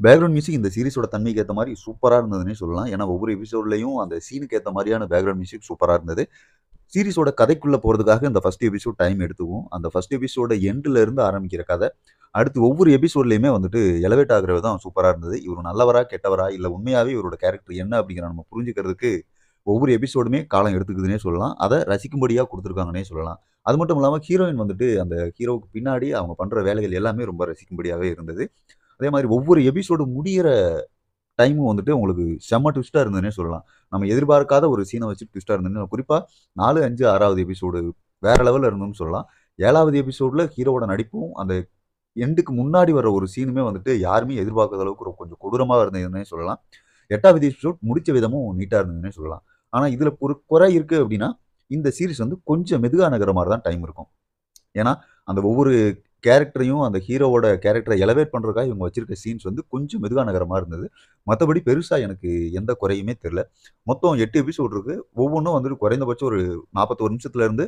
Background music இந்த சீரிஸோட தன்மைக்கு ஏத்த மாரி சூப்பரா இருந்ததுன்னே சொல்லலாம். ஏன்னா, ஒவ்வொரு எபிசோட்லயும் அந்த சீனுக்கு ஏத்த மாரியான பேக்கிரவுண்ட் மியூசிக் சூப்பரா இருந்தது. சீரிஸோட கதைக்குள்ள போறதுக்காக இந்த ஃபர்ஸ்ட் எபிசோட் டைம் எடுத்துக்கும். அந்த ஃபர்ஸ்ட் எபிசோட எண்டுல இருந்து ஆரம்பிக்கிற கதை, அடுத்து ஒவ்வொரு எபிசோட்லயுமே வந்துட்டு எலவேட் ஆகுற விதம் சூப்பரா இருந்தது. இவரு நல்லவரா? கெட்டவரா? இல்ல உண்மையாவே இவரோட கேரக்டர் என்ன அப்படிங்கிறத நம்ம புரிஞ்சுக்கிறதுக்கு ஒவ்வொரு எபிசோடுமே காலம் எடுத்துக்குதுன்னே சொல்லலாம். அத ரசிக்கும்படியா குடுத்துருக்காங்கன்னே சொல்லலாம். அது மட்டும் இல்லாம ஹீரோயின் வந்துட்டு அந்த ஹீரோவுக்கு பின்னாடி அவங்க பண்ற வேலைகள் எல்லாமே ரொம்ப ரசிக்கும்படியாவே இருந்தது. அதே மாரி ஒவ்வொரு எபிசோடு முடியிற டைமும் வந்துட்டு உங்களுக்கு செம்ம ட்விஸ்ட்டா இருந்ததுன்னே சொல்லலாம். நம்ம எதிர்பார்க்காத ஒரு சீன வச்சு ட்விஸ்ட்டா இருந்ததுன்னு குறிப்பா 4, 5, 6வது எபிசோடு வேற லெவல்ல இருந்ததுன்னு சொல்லலாம். 7வது எபிசோட்ல ஹீரோவோட நடிப்பும், அந்த எண்டுக்கு முன்னாடி வர ஒரு சீனுமே வந்துட்டு யாருமே எதிர்பார்க்காத அளவுக்கு கொஞ்சம் கொடூரமா இருந்ததுன்னே சொல்லலாம். 8வது எபிசோட் முடிச்ச விதமும் நீட்டா இருந்ததுன்னே சொல்லலாம். ஆனா, இதுல ஒரு குறை இருக்கு அப்டின்னா, இந்த சீரிஸ் வந்து கொஞ்சம் மெதுவா நகர்ற மாரி தான் டைம் இருக்கும். ஏன்னா, அந்த ஒவ்வொரு கேரக்டரையும் அந்த ஹீரோவோட கேரக்டர எலவேட் பண்றதுக்காக இவங்க வச்சிருக்க சீன்ஸ் வந்து கொஞ்சம் மெதுவா நகர்ற மாரி இருந்தது. மத்தபடி பெருசா எனக்கு எந்த குறையுமே தெரியல. மொத்தம் 8 எபிசோட் இருக்கு. ஒவ்வொன்னும் வந்துட்டு குறைந்தபட்சம் ஒரு 41 நிமிஷத்துல இருந்து